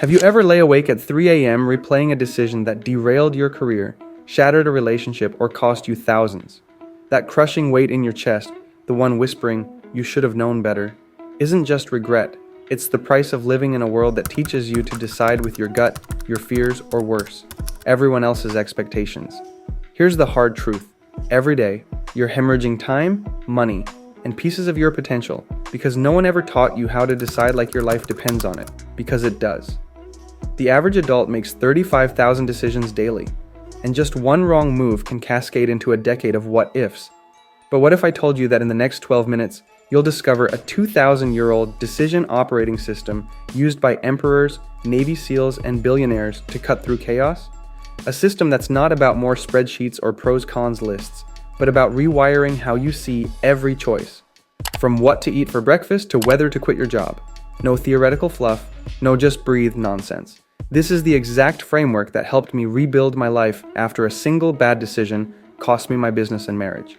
Have you ever lay awake at 3 a.m. replaying a decision that derailed your career, shattered a relationship, or cost you thousands? That crushing weight in your chest, the one whispering, "You should have known better," isn't just regret. It's the price of living in a world that teaches you to decide with your gut, your fears, or worse, everyone else's expectations. Here's the hard truth. Every day, you're hemorrhaging time, money, and pieces of your potential because no one ever taught you how to decide like your life depends on it, because it does. The average adult makes 35,000 decisions daily, and just one wrong move can cascade into a decade of what-ifs. But what if I told you that in the next 12 minutes, you'll discover a 2,000-year-old decision operating system used by emperors, Navy SEALs, and billionaires to cut through chaos? A system that's not about more spreadsheets or pros-cons lists, but about rewiring how you see every choice. From what to eat for breakfast to whether to quit your job. No theoretical fluff, no just breathe nonsense. This is the exact framework that helped me rebuild my life after a single bad decision cost me my business and marriage.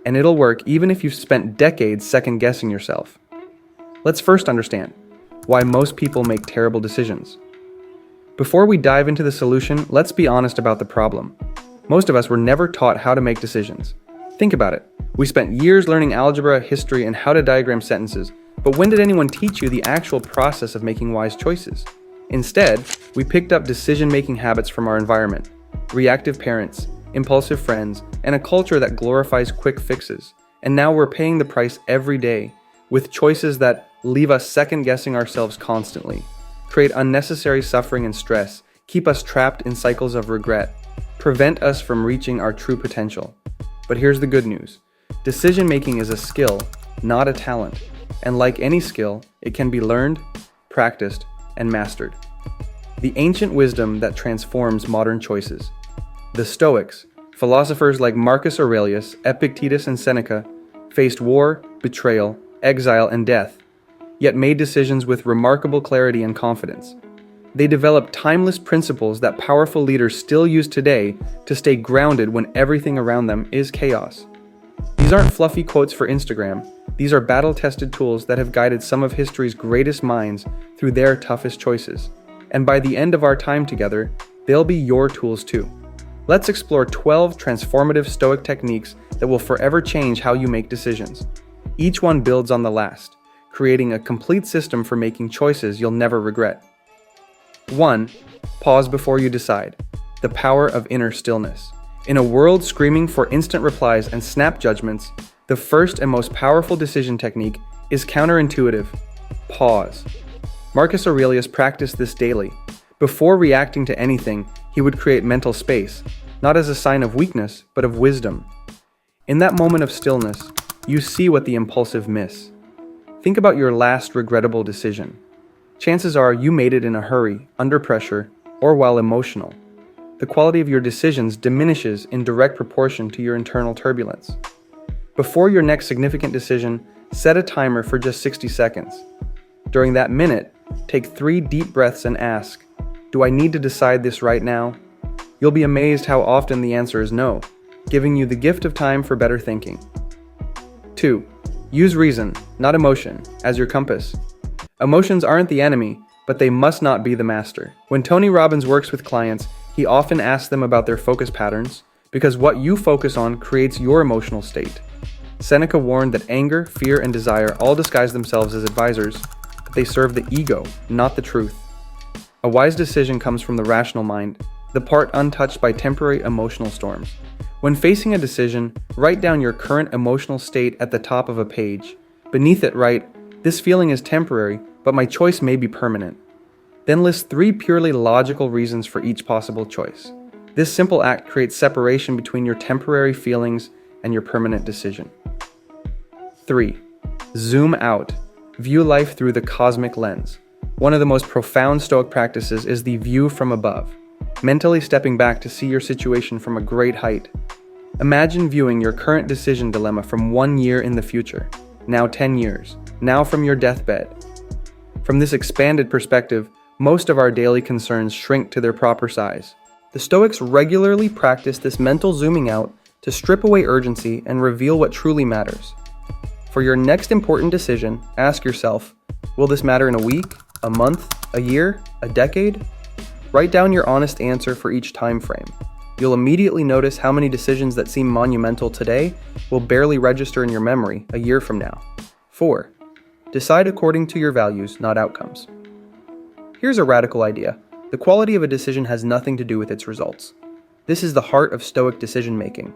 And it'll work even if you've spent decades second-guessing yourself. Let's first understand why most people make terrible decisions. Before we dive into the solution, let's be honest about the problem. Most of us were never taught how to make decisions. Think about it. We spent years learning algebra, history, and how to diagram sentences, but when did anyone teach you the actual process of making wise choices? Instead, we picked up decision-making habits from our environment, reactive parents, impulsive friends, and a culture that glorifies quick fixes. And now we're paying the price every day with choices that leave us second-guessing ourselves constantly, create unnecessary suffering and stress, keep us trapped in cycles of regret, prevent us from reaching our true potential. But here's the good news. Decision-making is a skill, not a talent. And like any skill, it can be learned, practiced, and mastered. The ancient wisdom that transforms modern choices. The Stoics, philosophers like Marcus Aurelius, Epictetus, and Seneca, faced war, betrayal, exile, and death, yet made decisions with remarkable clarity and confidence. They developed timeless principles that powerful leaders still use today to stay grounded when everything around them is chaos. These aren't fluffy quotes for Instagram. These are battle-tested tools that have guided some of history's greatest minds through their toughest choices. And by the end of our time together, they'll be your tools too. Let's explore 12 transformative Stoic techniques that will forever change how you make decisions. Each one builds on the last, creating a complete system for making choices you'll never regret. 1. Pause before you decide. The power of inner stillness. In a world screaming for instant replies and snap judgments, the first and most powerful decision technique is counterintuitive. Pause. Marcus Aurelius practiced this daily. Before reacting to anything, he would create mental space, not as a sign of weakness, but of wisdom. In that moment of stillness, you see what the impulsive miss. Think about your last regrettable decision. Chances are you made it in a hurry, under pressure, or while emotional. The quality of your decisions diminishes in direct proportion to your internal turbulence. Before your next significant decision, set a timer for just 60 seconds. During that minute, take 3 deep breaths and ask, "Do I need to decide this right now?" You'll be amazed how often the answer is no, giving you the gift of time for better thinking. 2. Use reason, not emotion, as your compass. Emotions aren't the enemy, but they must not be the master. When Tony Robbins works with clients, he often asks them about their focus patterns, because what you focus on creates your emotional state. Seneca warned that anger, fear, and desire all disguise themselves as advisors, but they serve the ego, not the truth. A wise decision comes from the rational mind, the part untouched by temporary emotional storms. When facing a decision, write down your current emotional state at the top of a page. Beneath it, write, "This feeling is temporary, but my choice may be permanent." Then list 3 purely logical reasons for each possible choice. This simple act creates separation between your temporary feelings and your permanent decision. 3. Zoom out. View life through the cosmic lens. One of the most profound Stoic practices is the view from above, mentally stepping back to see your situation from a great height. Imagine viewing your current decision dilemma from 1 year in the future, now 10 years, now from your deathbed. From this expanded perspective, most of our daily concerns shrink to their proper size. The Stoics regularly practice this mental zooming out to strip away urgency and reveal what truly matters. For your next important decision, ask yourself, will this matter in a week, a month, a year, A decade? Write down your honest answer for each time frame. You'll immediately notice how many decisions that seem monumental today will barely register in your memory a year from now. 4. Decide according to your values, not outcomes. Here's a radical idea. The quality of a decision has nothing to do with its results. This is the heart of Stoic decision-making.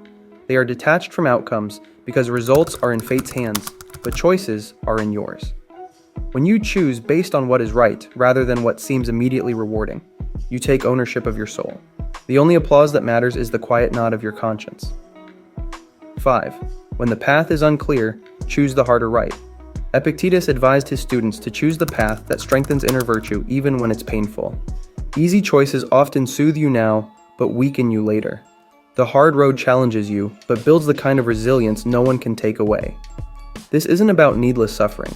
They are detached from outcomes because results are in fate's hands, but choices are in yours. When you choose based on what is right rather than what seems immediately rewarding, you take ownership of your soul. The only applause that matters is the quiet nod of your conscience. 5. When the path is unclear, choose the harder right. Epictetus advised his students to choose the path that strengthens inner virtue even when it's painful. Easy choices often soothe you now, but weaken you later. The hard road challenges you, but builds the kind of resilience no one can take away. This isn't about needless suffering.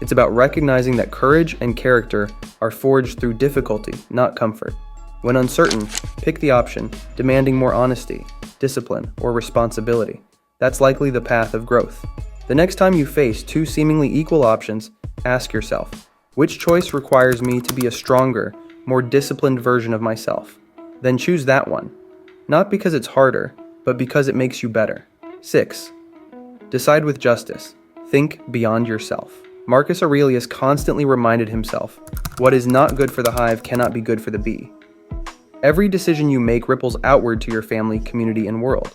It's about recognizing that courage and character are forged through difficulty, not comfort. When uncertain, pick the option demanding more honesty, discipline, or responsibility. That's likely the path of growth. The next time you face two seemingly equal options, ask yourself, which choice requires me to be a stronger, more disciplined version of myself? Then choose that one. Not because it's harder, but because it makes you better. 6. Decide with justice. Think beyond yourself. Marcus Aurelius constantly reminded himself, what is not good for the hive cannot be good for the bee. Every decision you make ripples outward to your family, community, and world.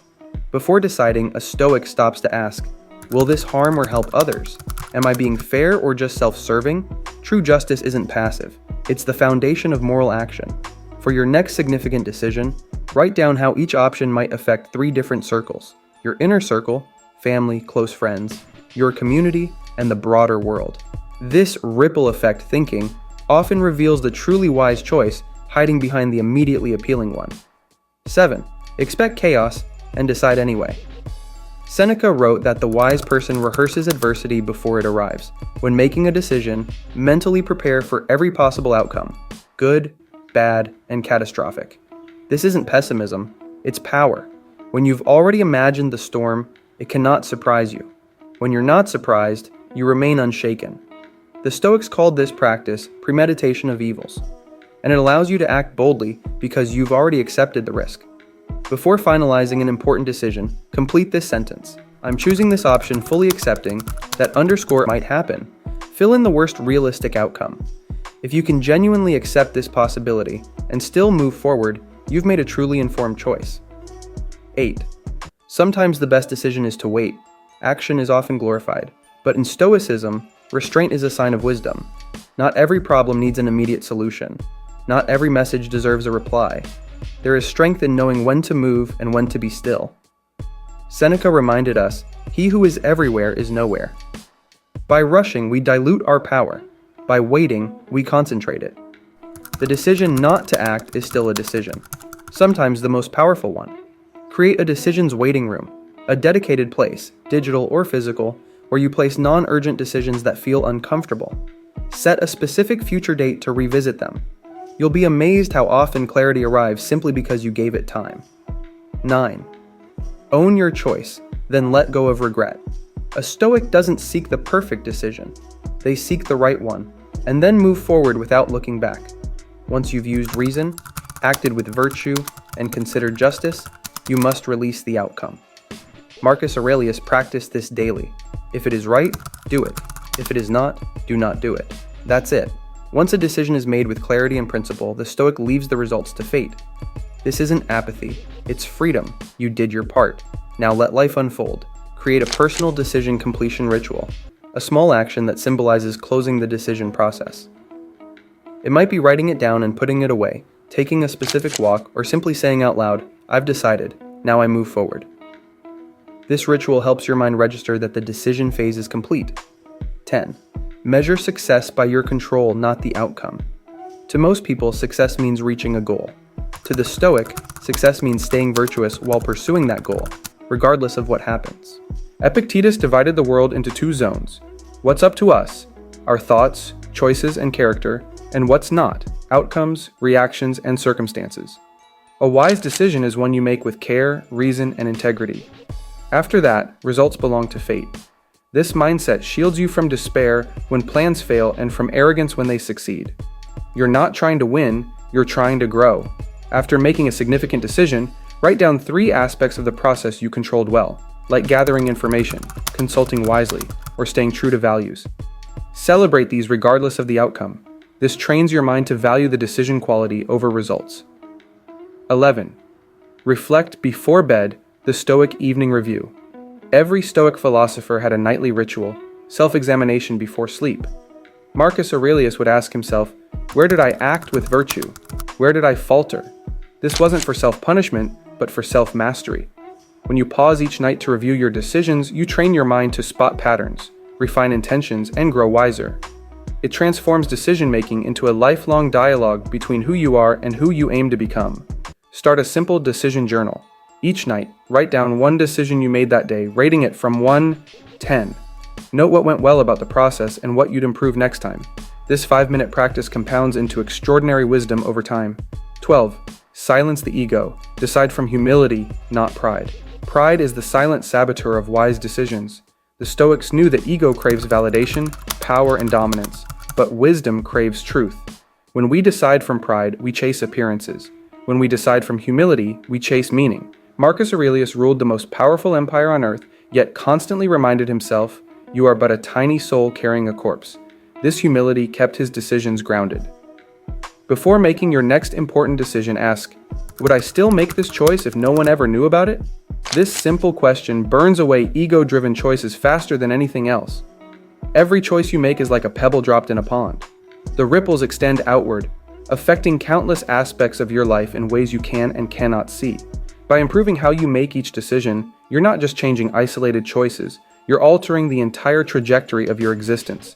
Before deciding, a Stoic stops to ask, will this harm or help others? Am I being fair or just self-serving? True justice isn't passive. It's the foundation of moral action. For your next significant decision, write down how each option might affect 3 different circles. Your inner circle, family, close friends, your community, and the broader world. This ripple effect thinking often reveals the truly wise choice hiding behind the immediately appealing one. 7. Expect chaos and decide anyway. Seneca wrote that the wise person rehearses adversity before it arrives. When making a decision, mentally prepare for every possible outcome, good, bad, and catastrophic. This isn't pessimism, it's power. When you've already imagined the storm, it cannot surprise you. When you're not surprised, you remain unshaken. The Stoics called this practice premeditation of evils, and it allows you to act boldly because you've already accepted the risk. Before finalizing an important decision, complete this sentence. I'm choosing this option fully accepting that underscore might happen. Fill in the worst realistic outcome. If you can genuinely accept this possibility and still move forward, you've made a truly informed choice. 8. Sometimes the best decision is to wait. Action is often glorified, but in Stoicism, restraint is a sign of wisdom. Not every problem needs an immediate solution. Not every message deserves a reply. There is strength in knowing when to move and when to be still. Seneca reminded us, he who is everywhere is nowhere. By rushing, we dilute our power. By waiting, we concentrate it. The decision not to act is still a decision, sometimes the most powerful one. Create a decisions waiting room, a dedicated place, digital or physical, where you place non-urgent decisions that feel uncomfortable. Set a specific future date to revisit them. You'll be amazed how often clarity arrives simply because you gave it time. 9. Own your choice, then let go of regret. A Stoic doesn't seek the perfect decision. They seek the right one, and then move forward without looking back. Once you've used reason, acted with virtue, and considered justice, you must release the outcome. Marcus Aurelius practiced this daily. If it is right, do it. If it is not, do not do it. That's it. Once a decision is made with clarity and principle, the Stoic leaves the results to fate. This isn't apathy, it's freedom. You did your part. Now let life unfold. Create a personal decision completion ritual, a small action that symbolizes closing the decision process. It might be writing it down and putting it away, taking a specific walk, or simply saying out loud, I've decided, now I move forward. This ritual helps your mind register that the decision phase is complete. 10. Measure success by your control, not the outcome. To most people, success means reaching a goal. To the Stoic, success means staying virtuous while pursuing that goal, regardless of what happens. Epictetus divided the world into 2 zones. What's up to us, our thoughts, choices, and character, and what's not, outcomes, reactions, and circumstances. A wise decision is one you make with care, reason, and integrity. After that, results belong to fate. This mindset shields you from despair when plans fail and from arrogance when they succeed. You're not trying to win, you're trying to grow. After making a significant decision, write down 3 aspects of the process you controlled well, like gathering information, consulting wisely, or staying true to values. Celebrate these regardless of the outcome. This trains your mind to value the decision quality over results. 11. Reflect before bed, the Stoic evening review. Every Stoic philosopher had a nightly ritual, self-examination before sleep. Marcus Aurelius would ask himself, where did I act with virtue? Where did I falter? This wasn't for self-punishment, but for self-mastery. When you pause each night to review your decisions, you train your mind to spot patterns, refine intentions, and grow wiser. It transforms decision-making into a lifelong dialogue between who you are and who you aim to become. Start a simple decision journal. Each night, write down one decision you made that day, rating it from 1 to 10. Note what went well about the process and what you'd improve next time. This 5-minute practice compounds into extraordinary wisdom over time. 12. Silence the ego. Decide from humility, not pride. Pride is the silent saboteur of wise decisions. The Stoics knew that ego craves validation, power, and dominance, but wisdom craves truth. When we decide from pride, we chase appearances. When we decide from humility, we chase meaning. Marcus Aurelius ruled the most powerful empire on earth, yet constantly reminded himself, "You are but a tiny soul carrying a corpse." This humility kept his decisions grounded. Before making your next important decision, ask, would I still make this choice if no one ever knew about it? This simple question burns away ego-driven choices faster than anything else. Every choice you make is like a pebble dropped in a pond. The ripples extend outward, affecting countless aspects of your life in ways you can and cannot see. By improving how you make each decision, you're not just changing isolated choices, you're altering the entire trajectory of your existence.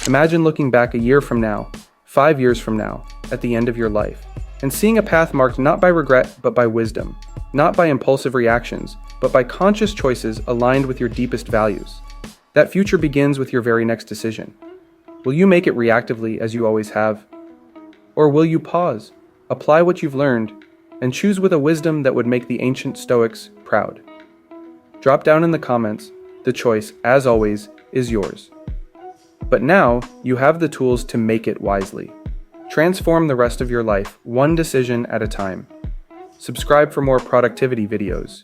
Imagine looking back a year from now, 5 years from now, at the end of your life, and seeing a path marked not by regret but by wisdom, not by impulsive reactions, but by conscious choices aligned with your deepest values. That future begins with your very next decision. Will you make it reactively as you always have? Or will you pause, apply what you've learned, and choose with a wisdom that would make the ancient Stoics proud? Drop down in the comments. The choice, as always, is yours. But now, you have the tools to make it wisely. Transform the rest of your life, one decision at a time. Subscribe for more productivity videos.